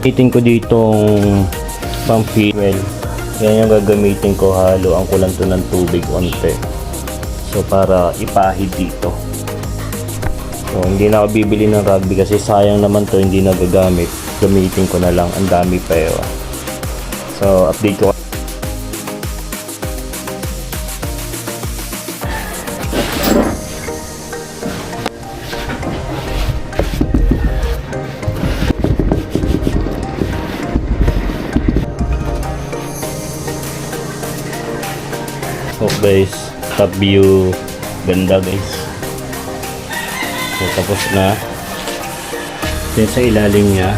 Gamitin ko ditong pang fuel. Yan yung gagamitin ko, haluan ko lang to ng tubig onte. So para ipahid dito. So hindi na ako bibili ng rugby kasi sayang naman to, hindi na gagamit. Gamitin ko na lang, ang dami pa yun. So update ko. So guys, top view, ganda guys. So tapos na. Then sa ilalim niya,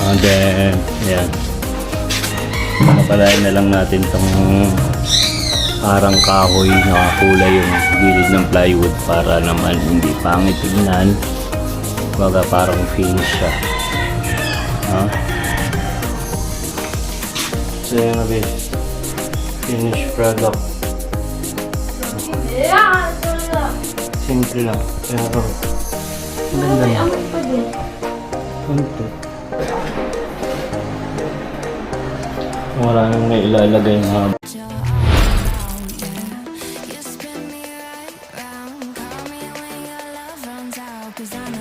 and then yan, papalain na lang natin tong parang kahoy na kulay yung gilid ng plywood para naman hindi pangit tignan. Baga parang finish siya. So yan na guys, finished product. Simple lang, pero ganda na. Wala nang may ilalagay na You spin me right round, call me when your love runs out, 'cause I know